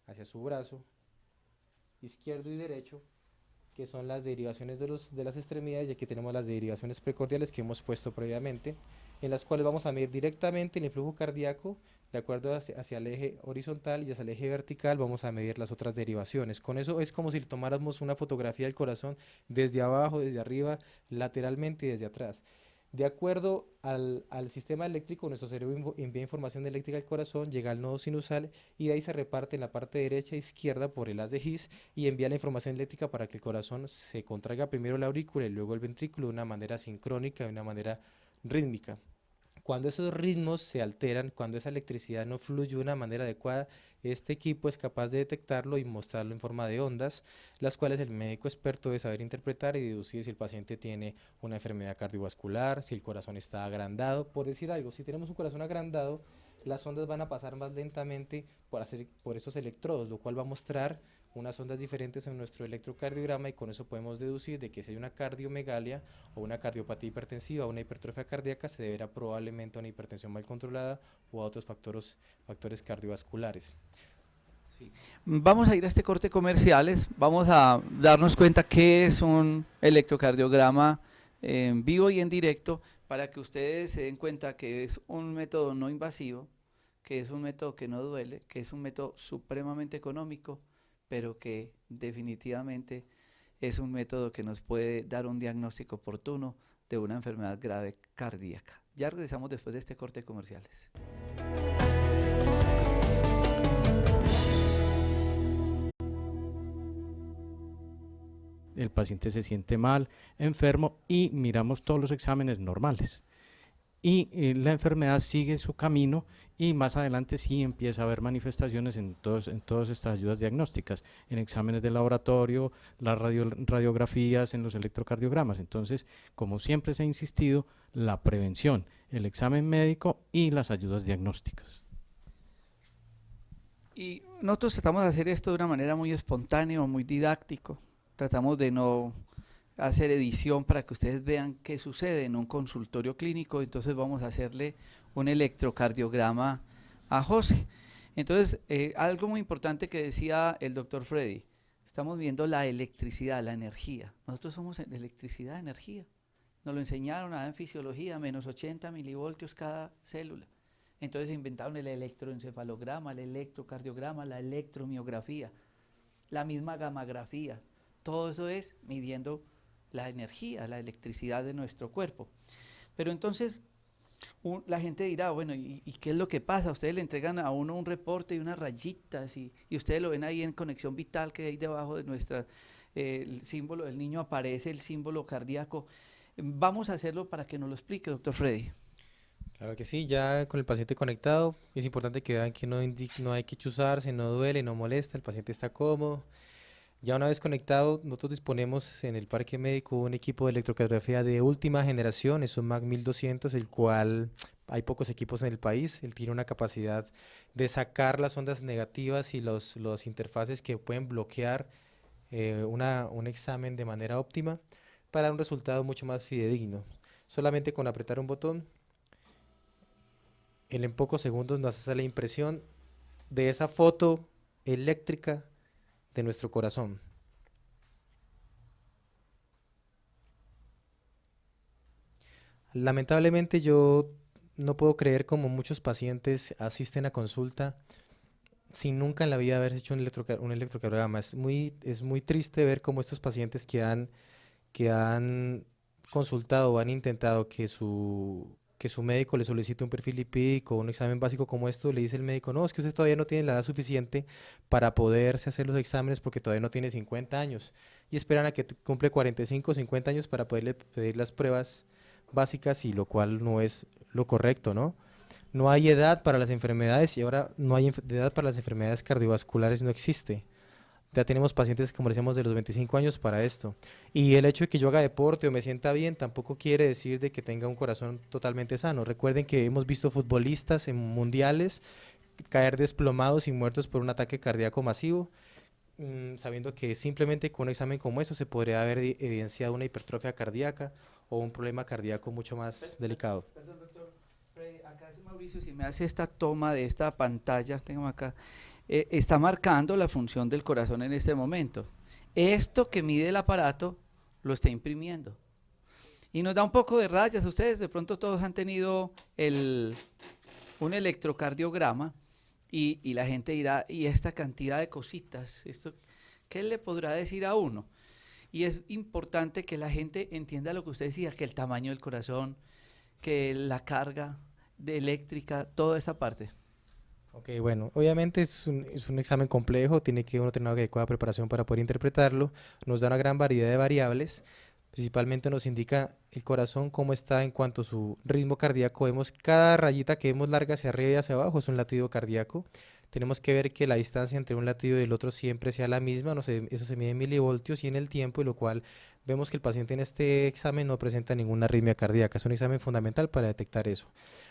hacia su brazo izquierdo y derecho, que son las derivaciones de las extremidades, y aquí tenemos las derivaciones precordiales que hemos puesto previamente, en las cuales vamos a medir directamente el influjo cardíaco, de acuerdo hacia el eje horizontal y hacia el eje vertical vamos a medir las otras derivaciones. Con eso es como si tomáramos una fotografía del corazón desde abajo, desde arriba, lateralmente y desde atrás. De acuerdo al sistema eléctrico, nuestro cerebro envía información eléctrica al corazón, llega al nodo sinusal y de ahí se reparte en la parte derecha e izquierda por el haz de His y envía la información eléctrica para que el corazón se contraiga primero la aurícula y luego el ventrículo de una manera sincrónica, de una manera rítmica. Cuando esos ritmos se alteran, cuando esa electricidad no fluye de una manera adecuada, este equipo es capaz de detectarlo y mostrarlo en forma de ondas, las cuales el médico experto debe saber interpretar y deducir si el paciente tiene una enfermedad cardiovascular, si el corazón está agrandado. Por decir algo, si tenemos un corazón agrandado, las ondas van a pasar más lentamente por esos electrodos, lo cual va a mostrar unas ondas diferentes en nuestro electrocardiograma y con eso podemos deducir de que si hay una cardiomegalia o una cardiopatía hipertensiva o una hipertrofia cardíaca se deberá probablemente a una hipertensión mal controlada o a otros factores cardiovasculares. Sí. Vamos a ir a este corte comerciales, vamos a darnos cuenta qué es un electrocardiograma en vivo y en directo para que ustedes se den cuenta que es un método no invasivo, que es un método que no duele, que es un método supremamente económico, pero que definitivamente es un método que nos puede dar un diagnóstico oportuno de una enfermedad grave cardíaca. Ya regresamos después de este corte de comerciales. El paciente se siente mal, enfermo y miramos todos los exámenes normales. Y la enfermedad sigue su camino y más adelante sí empieza a haber manifestaciones en todas estas ayudas diagnósticas, en exámenes de laboratorio, las radiografías, en los electrocardiogramas. Entonces, como siempre se ha insistido, la prevención, el examen médico y las ayudas diagnósticas. Y nosotros tratamos de hacer esto de una manera muy espontánea, muy didáctico. Tratamos de no hacer edición para que ustedes vean qué sucede en un consultorio clínico. Entonces vamos a hacerle un electrocardiograma a José. Entonces, algo muy importante que decía el doctor Freddy, estamos viendo la electricidad, la energía. Nosotros somos electricidad, energía. Nos lo enseñaron en fisiología, menos 80 milivoltios cada célula. Entonces inventaron el electroencefalograma, el electrocardiograma, la electromiografía, la misma gammagrafía. Todo eso es midiendo la energía, la electricidad de nuestro cuerpo. Pero entonces, La gente dirá, bueno, ¿y qué es lo que pasa? Ustedes le entregan a uno un reporte y unas rayitas y ustedes lo ven ahí en Conexión Vital, que ahí debajo de nuestra, el símbolo del niño aparece el símbolo cardíaco. Vamos a hacerlo para que nos lo explique, doctor Freddy. Claro que sí, ya con el paciente conectado es importante que vean que no hay que chuzarse, no duele, no molesta, el paciente está cómodo. Ya una vez conectado, nosotros disponemos en el parque médico un equipo de electrocardiografía de última generación, es un MAC 1200, el cual hay pocos equipos en el país. Él tiene una capacidad de sacar las ondas negativas y los interfaces que pueden bloquear un examen de manera óptima para dar un resultado mucho más fidedigno. Solamente con apretar un botón, él en pocos segundos nos hace la impresión de esa foto eléctrica de nuestro corazón. Lamentablemente yo no puedo creer como muchos pacientes asisten a consulta sin nunca en la vida haber hecho un electrocardiograma. Es muy triste ver cómo estos pacientes que han consultado o han intentado que su médico le solicite un perfil lipídico o un examen básico como esto, le dice el médico, no, es que usted todavía no tiene la edad suficiente para poderse hacer los exámenes porque todavía no tiene 50 años. Y esperan a que cumple 45 o 50 años para poderle pedir las pruebas básicas, y lo cual no es lo correcto, ¿no? No hay edad para las enfermedades, y ahora no hay edad para las enfermedades cardiovasculares, no existe. Ya tenemos pacientes, como decíamos, de los 25 años para esto. Y el hecho de que yo haga deporte o me sienta bien tampoco quiere decir de que tenga un corazón totalmente sano. Recuerden que hemos visto futbolistas en mundiales caer desplomados y muertos por un ataque cardíaco masivo, sabiendo que simplemente con un examen como eso se podría haber evidenciado una hipertrofia cardíaca o un problema cardíaco mucho más delicado. Perdón, doctor Freddy, acá es Mauricio, si me hace esta toma de esta pantalla, tengo acá, está marcando la función del corazón en este momento. Esto que mide el aparato lo está imprimiendo. Y nos da un poco de rayas. Ustedes de pronto todos han tenido un electrocardiograma y la gente dirá, ¿y esta cantidad de cositas? Esto, ¿qué le podrá decir a uno? Y es importante que la gente entienda lo que usted decía, que el tamaño del corazón, que la carga eléctrica, toda esa parte. Ok, bueno, obviamente es un examen complejo, uno tener una adecuada preparación para poder interpretarlo, nos da una gran variedad de variables, principalmente nos indica el corazón cómo está en cuanto a su ritmo cardíaco. Vemos cada rayita que vemos larga hacia arriba y hacia abajo, es un latido cardíaco. Tenemos que ver que la distancia entre un latido y el otro siempre sea la misma, no sé, eso se mide en milivoltios y en el tiempo, y lo cual vemos que el paciente en este examen no presenta ninguna arritmia cardíaca. Es un examen fundamental para detectar eso.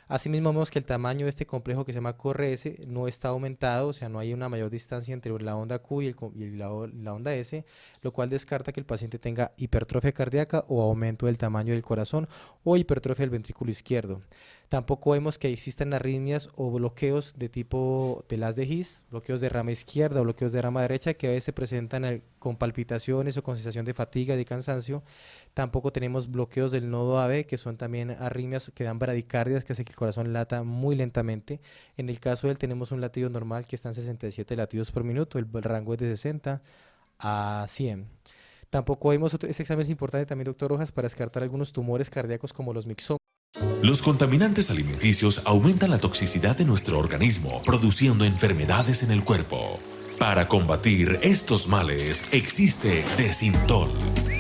Asimismo, vemos que el tamaño de este complejo que se llama QRS no está aumentado, o sea, no hay una mayor distancia entre la onda Q y la onda S, lo cual descarta que el paciente tenga hipertrofia cardíaca o aumento del tamaño del corazón o hipertrofia del ventrículo izquierdo. Tampoco vemos que existan arritmias o bloqueos de tipo de las de His, bloqueos de rama izquierda o bloqueos de rama derecha, que a veces se presentan con palpitaciones o con sensación de fatiga, de cansancio. Tampoco tenemos bloqueos del nodo AB, que son también arritmias que dan bradicardias, que hace que el corazón lata muy lentamente. En el caso de él tenemos un latido normal que está en 67 latidos por minuto, el rango es de 60 a 100. Tampoco vemos este examen es importante también, doctor Rojas, para descartar algunos tumores cardíacos como los mixomas. Los contaminantes alimenticios aumentan la toxicidad de nuestro organismo, produciendo enfermedades en el cuerpo. Para combatir estos males existe Desintol.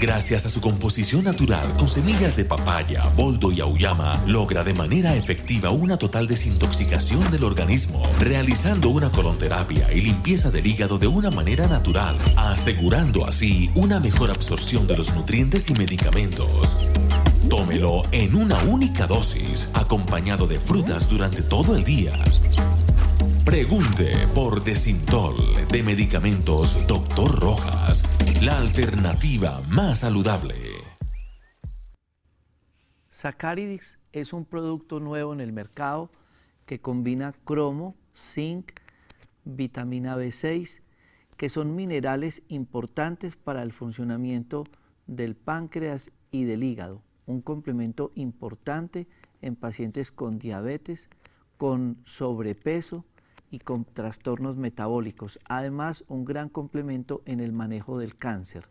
Gracias a su composición natural con semillas de papaya, boldo y auyama, logra de manera efectiva una total desintoxicación del organismo, realizando una colonterapia y limpieza del hígado de una manera natural, asegurando así una mejor absorción de los nutrientes y medicamentos. Tómelo en una única dosis, acompañado de frutas durante todo el día. Pregunte por Desintol de Medicamentos Dr. Rojas, la alternativa más saludable. Sacaridix es un producto nuevo en el mercado que combina cromo, zinc, vitamina B6, que son minerales importantes para el funcionamiento del páncreas y del hígado. Un complemento importante en pacientes con diabetes, con sobrepeso y con trastornos metabólicos. Además, un gran complemento en el manejo del cáncer.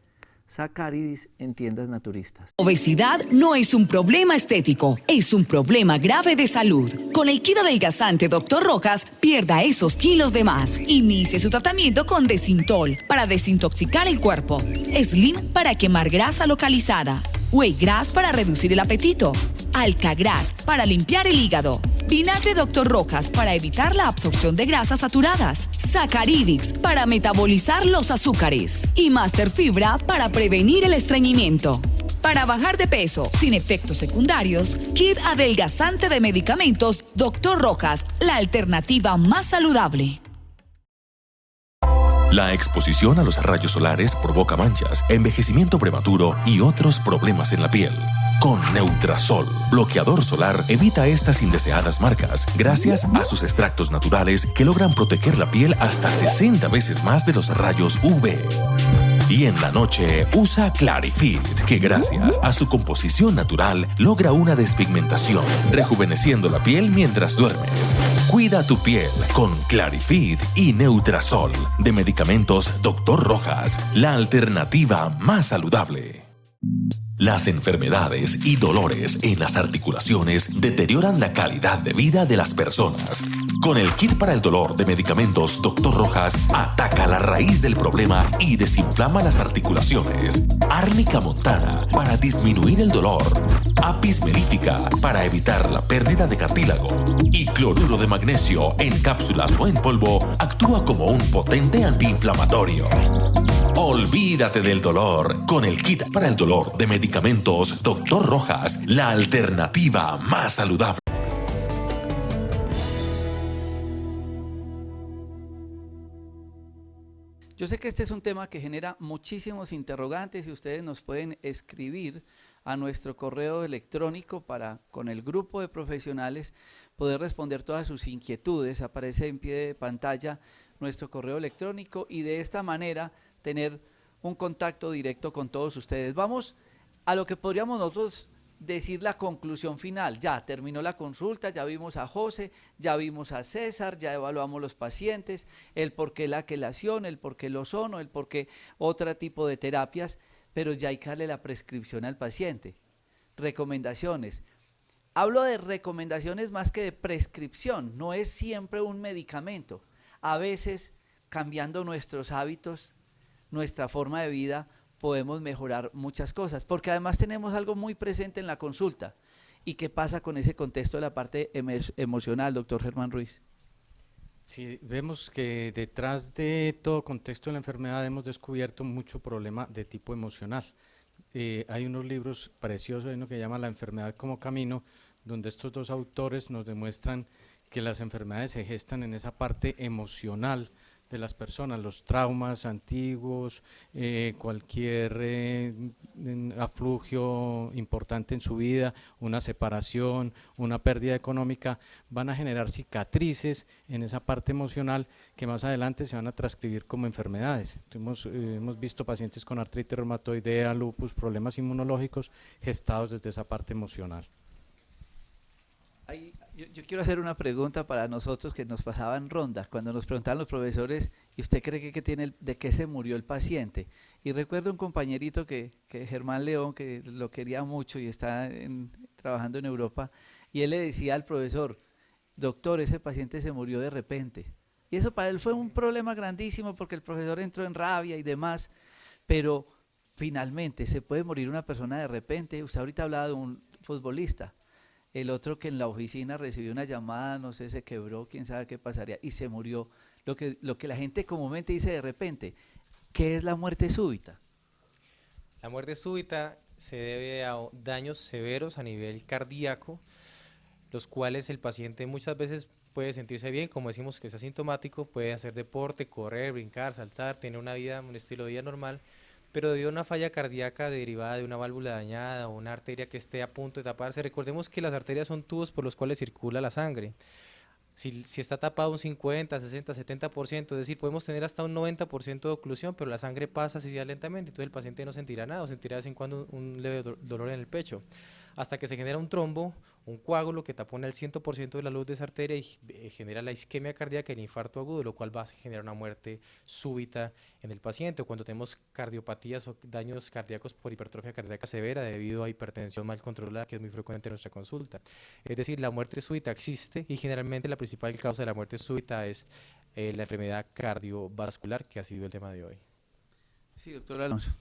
Sacaridis en tiendas naturistas. Obesidad no es un problema estético, es un problema grave de salud. Con el kit adelgazante Dr. Rojas, pierda esos kilos de más. Inicie su tratamiento con Desintol para desintoxicar el cuerpo. Slim para quemar grasa localizada. Whey Grass para reducir el apetito. Alcagras para limpiar el hígado. Vinagre Dr. Rojas para evitar la absorción de grasas saturadas. Sacaridix para metabolizar los azúcares. Y Master Fibra para prevenir el estreñimiento. Para bajar de peso sin efectos secundarios, kit adelgazante de medicamentos Dr. Rojas, la alternativa más saludable. La exposición a los rayos solares provoca manchas, envejecimiento prematuro y otros problemas en la piel. Con Neutrasol, bloqueador solar, evita estas indeseadas marcas gracias a sus extractos naturales que logran proteger la piel hasta 60 veces más de los rayos UV. Y en la noche usa Clarifit, que gracias a su composición natural logra una despigmentación, rejuveneciendo la piel mientras duermes. Cuida tu piel con Clarifit y Neutrasol, de medicamentos Dr. Rojas, la alternativa más saludable. Las enfermedades y dolores en las articulaciones deterioran la calidad de vida de las personas. Con el kit para el dolor de medicamentos Dr. Rojas, ataca la raíz del problema y desinflama las articulaciones. Árnica montana para disminuir el dolor. Apis mellífica para evitar la pérdida de cartílago. Y cloruro de magnesio en cápsulas o en polvo actúa como un potente antiinflamatorio. Olvídate del dolor con el kit para el dolor de medicamentos Dr. Rojas, la alternativa más saludable. Yo sé que este es un tema que genera muchísimos interrogantes y ustedes nos pueden escribir a nuestro correo electrónico para, con el grupo de profesionales, poder responder todas sus inquietudes. Aparece en pie de pantalla nuestro correo electrónico y de esta manera tener un contacto directo con todos ustedes. Vamos a lo que podríamos nosotros decir la conclusión final. Ya terminó la consulta, ya vimos a José, ya vimos a César, ya evaluamos los pacientes, el por qué la quelación, el por qué el ozono, el por qué otro tipo de terapias, pero ya hay que darle la prescripción al paciente. Recomendaciones. Hablo de recomendaciones más que de prescripción, no es siempre un medicamento. A veces, cambiando nuestros hábitos, nuestra forma de vida, podemos mejorar muchas cosas, porque además tenemos algo muy presente en la consulta. ¿Y qué pasa con ese contexto de la parte emocional, doctor Germán Ruiz? Sí, vemos que detrás de todo contexto de la enfermedad hemos descubierto mucho problema de tipo emocional. Hay unos libros preciosos, hay uno que llama La enfermedad como camino, donde estos dos autores nos demuestran que las enfermedades se gestan en esa parte emocional de las personas, los traumas antiguos, cualquier aflugio importante en su vida, una separación, una pérdida económica, van a generar cicatrices en esa parte emocional que más adelante se van a transcribir como enfermedades. Hemos visto pacientes con artritis reumatoidea, lupus, problemas inmunológicos gestados desde esa parte emocional. Yo quiero hacer una pregunta para nosotros que nos pasaban ronda, cuando nos preguntaban los profesores, ¿y usted cree que tiene de qué se murió el paciente? Y recuerdo un compañerito que Germán León, que lo quería mucho y está trabajando en Europa, y él le decía al profesor, doctor, ese paciente se murió de repente. Y eso para él fue un problema grandísimo porque el profesor entró en rabia y demás, pero finalmente se puede morir una persona de repente. Usted ahorita hablaba de un futbolista. El otro que en la oficina recibió una llamada, no sé, se quebró, quién sabe qué pasaría, y se murió. Lo que la gente comúnmente dice de repente, ¿qué es la muerte súbita? La muerte súbita se debe a daños severos a nivel cardíaco, los cuales el paciente muchas veces puede sentirse bien, como decimos que es asintomático, puede hacer deporte, correr, brincar, saltar, tener una vida, un estilo de vida normal, pero debido a una falla cardíaca derivada de una válvula dañada o una arteria que esté a punto de taparse, recordemos que las arterias son tubos por los cuales circula la sangre. Si está tapado un 50, 60, 70%, es decir, podemos tener hasta un 90% de oclusión, pero la sangre pasa así lentamente, entonces el paciente no sentirá nada, o sentirá de vez en cuando un leve dolor en el pecho, hasta que se genera un trombo un coágulo que tapona el 100% de la luz de esa arteria y genera la isquemia cardíaca y el infarto agudo, lo cual va a generar una muerte súbita en el paciente. O cuando tenemos cardiopatías o daños cardíacos por hipertrofia cardíaca severa debido a hipertensión mal controlada, que es muy frecuente en nuestra consulta. Es decir, la muerte súbita existe y generalmente la principal causa de la muerte súbita es la enfermedad cardiovascular, que ha sido el tema de hoy. Sí, doctor Alonso.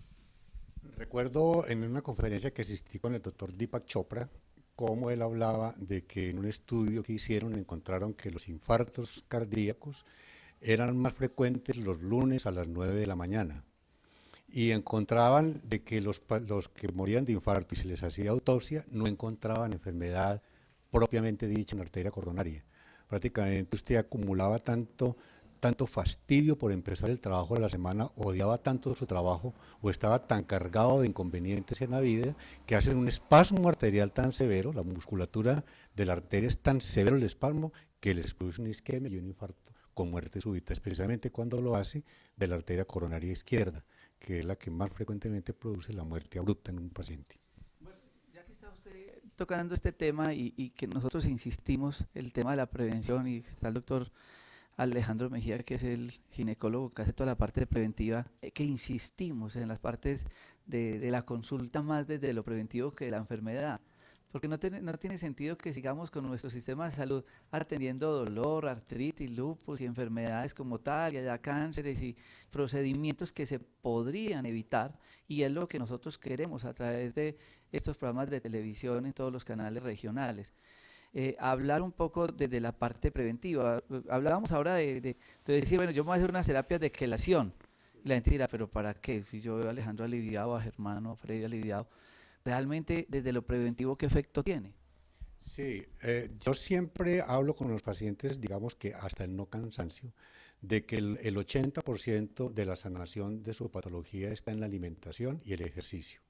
Recuerdo en una conferencia que asistí con el doctor Deepak Chopra, cómo él hablaba de que en un estudio que hicieron encontraron que los infartos cardíacos eran más frecuentes los lunes a las 9 de la mañana. Y encontraban de que los que morían de infarto y se les hacía autopsia no encontraban enfermedad propiamente dicha en la arteria coronaria. Prácticamente usted acumulaba tanto fastidio por empezar el trabajo de la semana, odiaba tanto su trabajo o estaba tan cargado de inconvenientes en la vida que hacen un espasmo arterial tan severo, la musculatura de la arteria es tan severo el espasmo que les produce una isquemia y un infarto con muerte súbita, especialmente cuando lo hace de la arteria coronaria izquierda, que es la que más frecuentemente produce la muerte abrupta en un paciente. Bueno, ya que está usted tocando este tema y que nosotros insistimos, el tema de la prevención, y está el doctor Alejandro Mejía, que es el ginecólogo que hace toda la parte de preventiva, que insistimos en las partes de la consulta más desde lo preventivo que de la enfermedad, porque no tiene sentido que sigamos con nuestro sistema de salud atendiendo dolor, artritis, lupus y enfermedades como tal, y haya cánceres y procedimientos que se podrían evitar, y es lo que nosotros queremos a través de estos programas de televisión en todos los canales regionales. Hablar un poco desde la parte preventiva. Hablábamos ahora de decir, bueno, yo me voy a hacer unas terapias de quelación. Y la gente dirá, pero ¿para qué? Si yo veo a Alejandro aliviado, a Germano, a Freddy aliviado, realmente desde lo preventivo, ¿qué efecto tiene? Sí, yo siempre hablo con los pacientes, digamos que hasta el no cansancio, de que el 80% de la sanación de su patología está en la alimentación y el ejercicio.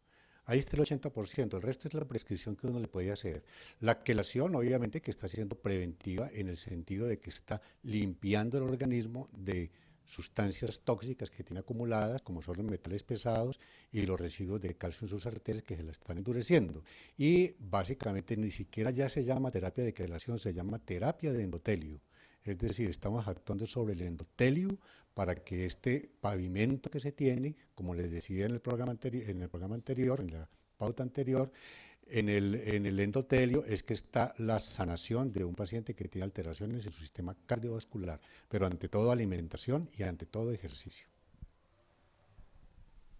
Ahí está el 80%, el resto es la prescripción que uno le puede hacer. La quelación, obviamente, que está siendo preventiva en el sentido de que está limpiando el organismo de sustancias tóxicas que tiene acumuladas, como son los metales pesados y los residuos de calcio en sus arterias que se la están endureciendo. Y básicamente ni siquiera ya se llama terapia de quelación, se llama terapia de endotelio. Es decir, estamos actuando sobre el endotelio para que este pavimento que se tiene, como les decía en el programa anterior, en la pauta anterior, en el endotelio es que está la sanación de un paciente que tiene alteraciones en su sistema cardiovascular, pero ante todo alimentación y ante todo ejercicio.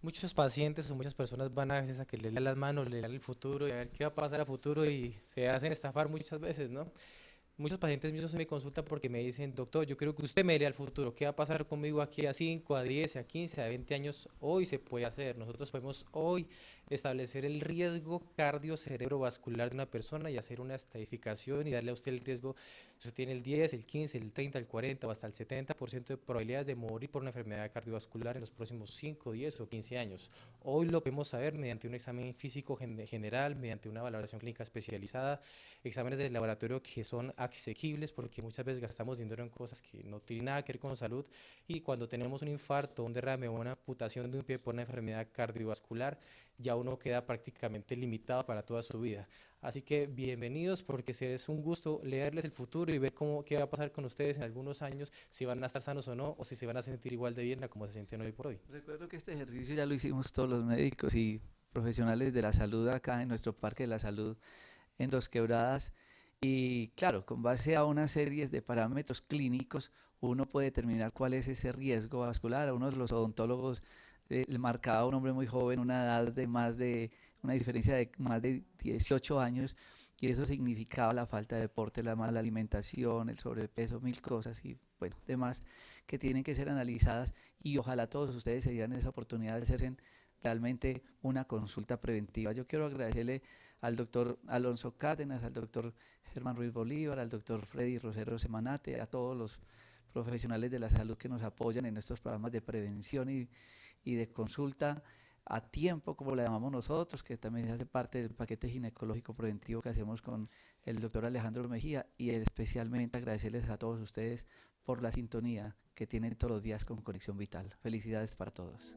Muchos pacientes o muchas personas van a veces a que le dan las manos, le dan el futuro y a ver qué va a pasar a futuro y se hacen estafar muchas veces, ¿no? Muchos pacientes míos se me consultan porque me dicen, doctor, yo quiero que usted me lea el futuro, ¿qué va a pasar conmigo aquí a 5, a 10, a 15, a 20 años? Hoy se puede hacer, nosotros podemos hoy establecer el riesgo cardio-cerebrovascular de una persona y hacer una estratificación y darle a usted el riesgo, si usted tiene el 10, el 15, el 30, el 40 o hasta el 70% de probabilidades de morir por una enfermedad cardiovascular en los próximos 5, 10 o 15 años. Hoy lo podemos saber mediante un examen físico general, mediante una valoración clínica especializada, exámenes de laboratorio que son asequibles porque muchas veces gastamos dinero en cosas que no tienen nada que ver con salud y cuando tenemos un infarto, un derrame o una amputación de un pie por una enfermedad cardiovascular, ya uno queda prácticamente limitado para toda su vida. Así que bienvenidos porque es un gusto leerles el futuro y ver qué va a pasar con ustedes en algunos años, si van a estar sanos o no, o si se van a sentir igual de bien a como se sienten hoy por hoy. Recuerdo que este ejercicio ya lo hicimos todos los médicos y profesionales de la salud acá en nuestro Parque de la Salud en Dos Quebradas. Y claro, con base a una serie de parámetros clínicos, uno puede determinar cuál es ese riesgo vascular. A uno de los odontólogos le marcaba a un hombre muy joven una edad una diferencia de más de 18 años, y eso significaba la falta de deporte, la mala alimentación, el sobrepeso, mil cosas y bueno, demás que tienen que ser analizadas, y ojalá todos ustedes se dieran esa oportunidad de hacerse realmente una consulta preventiva. Yo quiero agradecerle al doctor Alonso Cárdenas, al doctor Germán Ruiz Bolívar, al doctor Freddy Rosero Semanate, a todos los profesionales de la salud que nos apoyan en estos programas de prevención y de consulta a tiempo, como la llamamos nosotros, que también hace parte del paquete ginecológico preventivo que hacemos con el doctor Alejandro Mejía, y especialmente agradecerles a todos ustedes por la sintonía que tienen todos los días con Conexión Vital. Felicidades para todos.